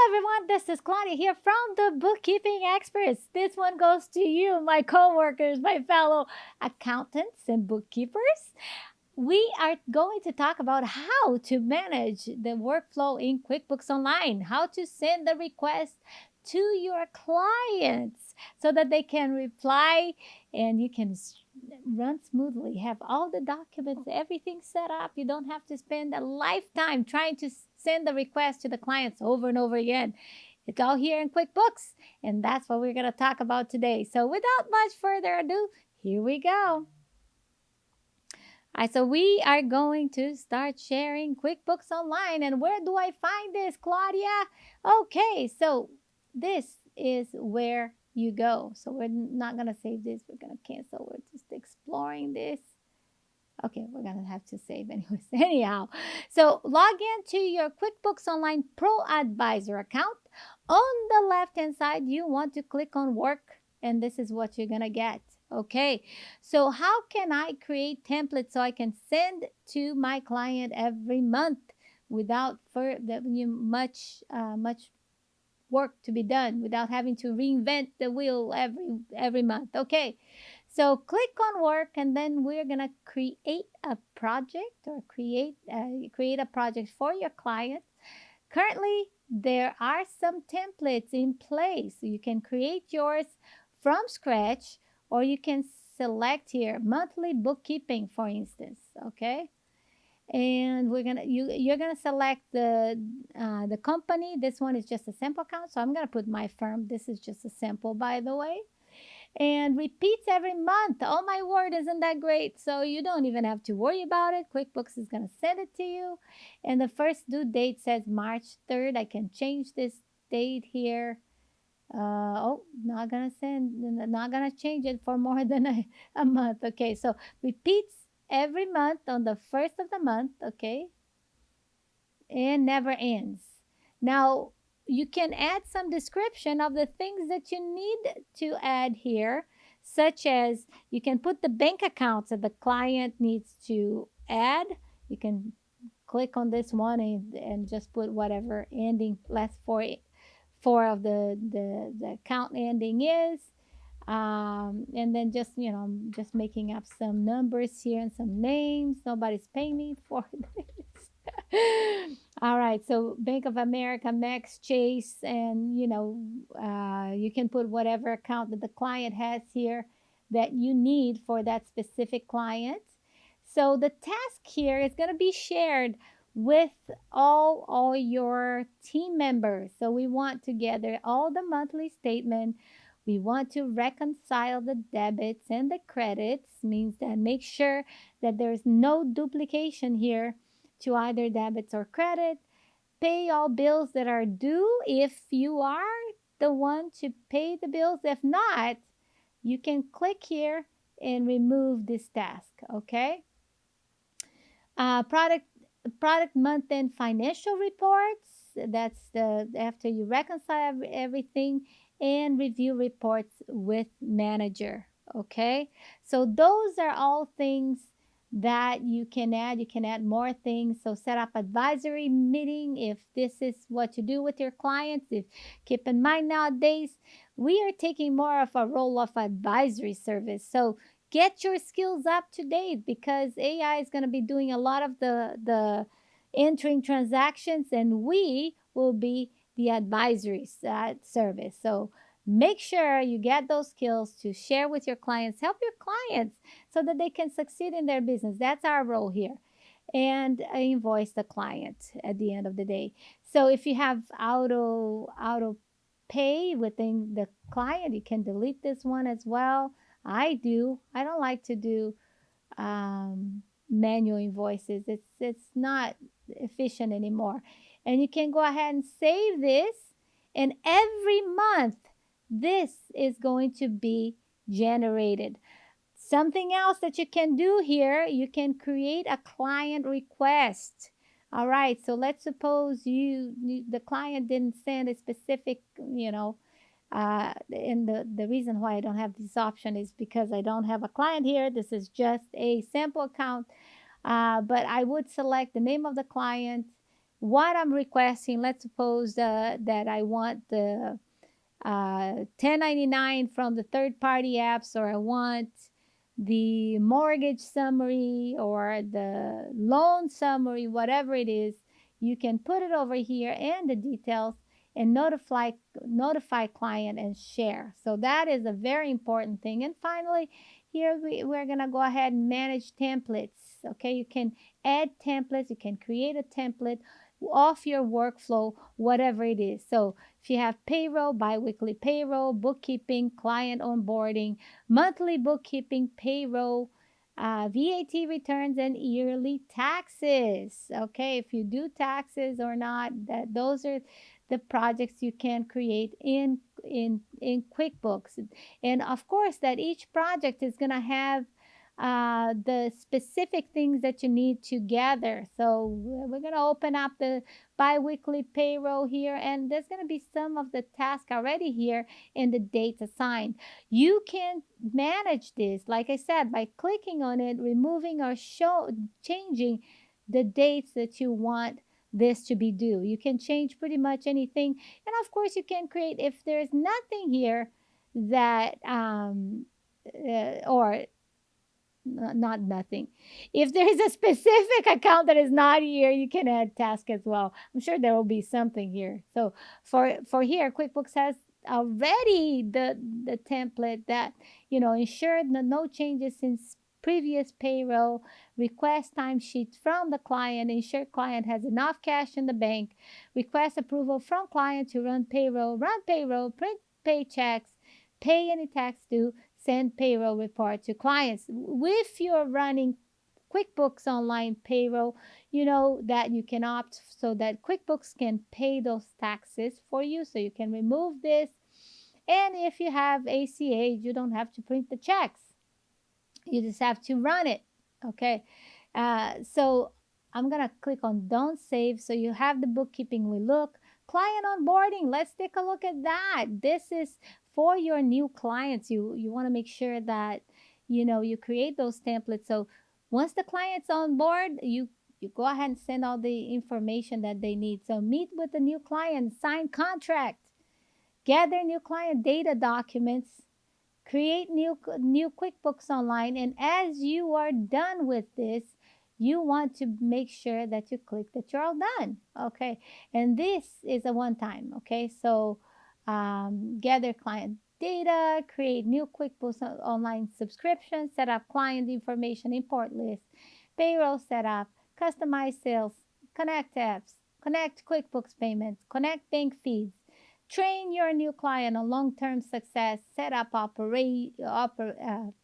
everyone, this is Claudia here from the Bookkeeping Experts. This one goes to you, my coworkers, my fellow accountants and bookkeepers. We are going to talk about how to manage the workflow in QuickBooks Online, how to send the request to your clients so that they can reply and you can run smoothly, have all the documents, everything set up. You don't have to spend a lifetime trying to send the request to the clients over and over again. It's all here in QuickBooks, and that's what we're going to talk about today. So, without much further ado, here we go. All right, so we are going to start sharing QuickBooks Online. And where do I find this, Claudia? Okay, so this is where you go. So we're not going to save this. We're going to cancel. We're just exploring this. Okay, we're going to have to save anyways. Anyhow, so log into your QuickBooks Online Pro Advisor account. On the left-hand side, you want to click on Work, and this is what you're going to get. Okay, so how can I create templates so I can send to my client every month without much work to be done, without having to reinvent the wheel every month? Okay, so click on Work, and then we're gonna create a project or create a project for your client. Currently, there are some templates in place. So you can create yours from scratch, or you can select here monthly bookkeeping, for instance. Okay, and you're gonna select the company. This one is just a sample account, so I'm gonna put my firm. This is just a sample, by the way, and repeats every month. Oh my word, isn't that great? So you don't even have to worry about it. QuickBooks is going to send it to you. And the first due date says March 3rd. I can change this date here. Not going to not going to change it for more than a month. Okay, so repeats every month on the first of the month. Okay, and never ends. Now, you can add some description of the things that you need to add here, such as you can put the bank accounts that the client needs to add. You can click on this one and just put whatever ending last four of the account ending is. And then just making up some numbers here and some names. Nobody's paying me for this. All right, so Bank of America, Max, Chase, and you can put whatever account that the client has here that you need for that specific client. So the task here is going to be shared with all your team members. So we want to gather all the monthly statement. We want to reconcile the debits and the credits, means that make sure that there's no duplication here to either debits or credit. Pay all bills that are due if you are the one to pay the bills. If not, you can click here and remove this task. Okay. Product month end financial reports. That's the after you reconcile everything, and review reports with manager. Okay, so those are all things that you can add. You can add more things. So set up advisory meeting if this is what you do with your clients. If keep in mind, nowadays we are taking more of a role of advisory service. So get your skills up to date, because AI is going to be doing a lot of the entering transactions, and we will be the advisory service. So make sure you get those skills to share with your clients, help your clients so that they can succeed in their business. That's our role here. And invoice the client at the end of the day. So if you have auto pay within the client, you can delete this one as well. I do. I don't like to do manual invoices. It's not efficient anymore. And you can go ahead and save this, and every month this is going to be generated. Something else that you can do here, you can create a client request. All right, so let's suppose the client didn't send a specific, and the reason why I don't have this option is because I don't have a client here. This is just a sample account. But I would select the name of the client, what I'm requesting. Let's suppose that I want the 1099 from the third party apps, or I want the mortgage summary or the loan summary, whatever it is, you can put it over here and the details and notify client and share. So that is a very important thing. And finally, here we're going to go ahead and manage templates. Okay, you can add templates, you can create a template off your workflow, whatever it is. So if you have payroll, biweekly payroll, bookkeeping, client onboarding, monthly bookkeeping, payroll, VAT returns, and yearly taxes. Okay, if you do taxes or not, those are the projects you can create in QuickBooks. And of course, that each project is going to have the specific things that you need to gather. So we're going to open up the biweekly payroll here, and there's going to be some of the tasks already here in the dates assigned. You can manage this, like I said, by clicking on it, removing or changing the dates that you want this to be due. You can change pretty much anything. And of course, you can create, if there's nothing here that or not nothing. If there is a specific account that is not here, you can add task as well. I'm sure there will be something here. So for here, QuickBooks has already the template that ensured no changes since previous payroll, request timesheets from the client, ensure client has enough cash in the bank, request approval from client to run payroll, print paychecks, pay any tax due, send payroll report to clients. If you're running QuickBooks Online payroll, you know that you can opt so that QuickBooks can pay those taxes for you, so you can remove this. And if you have ACH, you don't have to print the checks. You just have to run it. Okay. So I'm going to click on don't save. So you have the bookkeeping we look. Client onboarding. Let's take a look at that. This is for your new clients. You want to make sure that you create those templates. So once the client's on board, you go ahead and send all the information that they need. So meet with the new client, sign contract, gather new client data documents, create new QuickBooks Online, and as you are done with this, you want to make sure that you click that you're all done. Okay, and this is a one time. Okay, so gather client data, create new QuickBooks Online subscription, set up client information, import list, payroll setup, customize sales, connect apps, connect QuickBooks payments, connect bank feeds, train your new client on long-term success, set up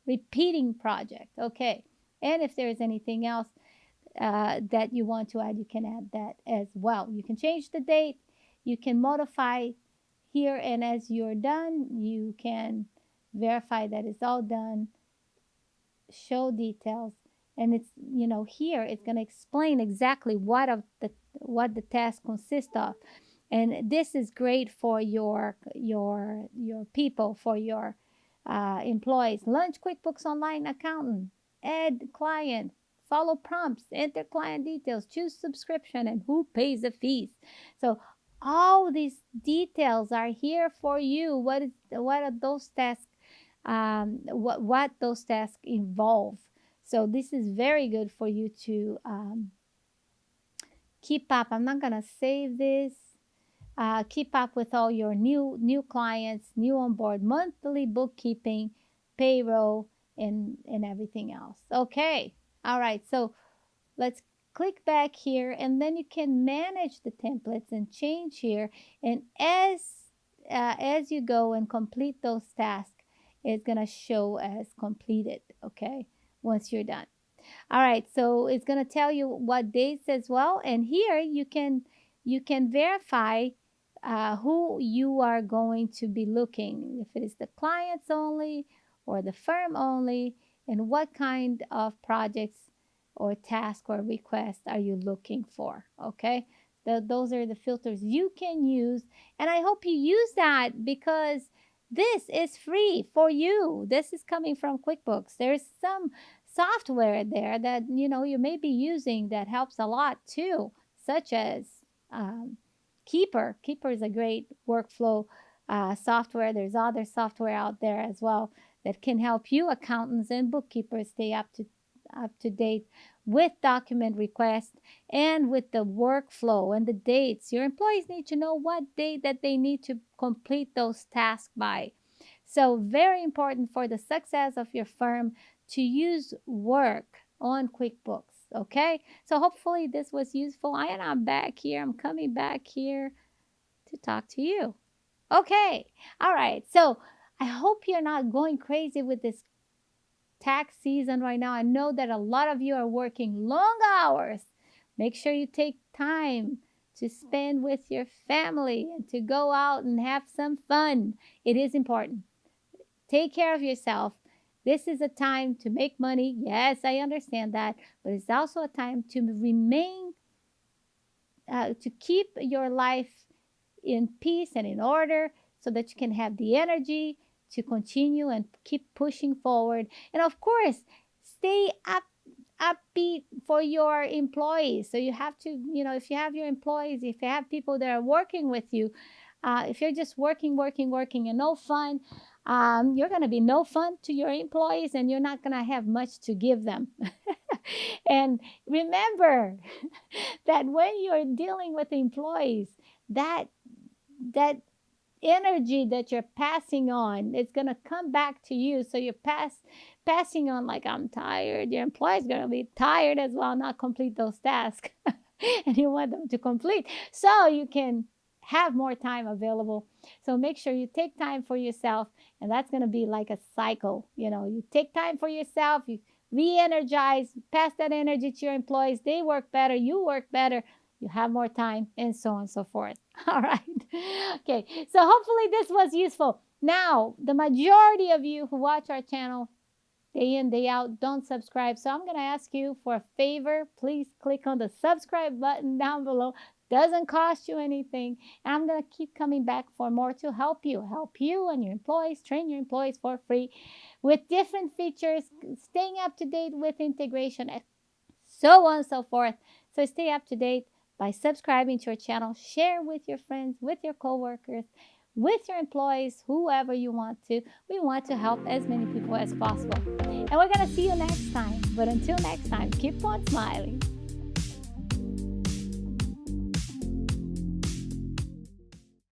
repeating project. Okay, and if there is anything else that you want to add, you can add that as well. You can change the date, you can modify here, and as you're done, you can verify that it's all done, show details, and it's here it's going to explain exactly what the task consists of. And this is great for your people, for your employees. Launch QuickBooks Online accountant, add client, follow prompts, enter client details, choose subscription, and who pays the fees. So all these details are here for you. What are those tasks? What those tasks involve. So this is very good for you to keep up. I'm not gonna save this. Keep up with all your new clients, new on board, monthly bookkeeping, payroll, and everything else. Okay, all right. So let's click back here, and then you can manage the templates and change here. And as you go and complete those tasks, it's gonna show as completed. Okay, once you're done. All right, so it's gonna tell you what dates as well, and here you can verify who you are going to be looking, if it is the clients only or the firm only, and what kind of projects or task or request are you looking for. Okay, those are the filters you can use, and I hope you use that because this is free for you. This is coming from QuickBooks. There's some software there that you may be using that helps a lot too, such as um, Keeper. Keeper is a great workflow software. There's other software out there as well that can help you accountants and bookkeepers stay up to date with document requests and with the workflow and the dates. Your employees need to know what date that they need to complete those tasks by. So very important for the success of your firm to use work on QuickBooks. Okay, so hopefully this was useful. And I'm back here. I'm coming back here to talk to you. Okay, all right. So I hope you're not going crazy with this tax season right now. I know that a lot of you are working long hours. Make sure you take time to spend with your family and to go out and have some fun. It is important. Take care of yourself. This is a time to make money. Yes, I understand that, but it's also a time to remain, to keep your life in peace and in order so that you can have the energy to continue and keep pushing forward. And of course, stay upbeat for your employees. So you have to, if you have your employees, if you have people that are working with you, if you're just working and no fun, you're going to be no fun to your employees and you're not going to have much to give them. And remember that when you're dealing with employees, that energy that you're passing on, it's going to come back to you. So you're passing on like, I'm tired. Your employee's going to be tired as well, not complete those tasks. And you want them to complete so you can have more time available. So make sure you take time for yourself, and that's going to be like a cycle. You take time for yourself, you re-energize, pass that energy to your employees. They work better, you work better, you have more time, and so on and so forth. All right. Okay, so hopefully this was useful. Now, the majority of you who watch our channel day in, day out, don't subscribe. So I'm going to ask you for a favor. Please click on the subscribe button down below. Doesn't cost you anything. And I'm going to keep coming back for more to help you and your employees, train your employees for free with different features, staying up to date with integration, and so on and so forth. So stay up to date by subscribing to our channel. Share with your friends, with your coworkers, with your employees, whoever you want to. We want to help as many people as possible. And we're going to see you next time. But until next time, keep on smiling.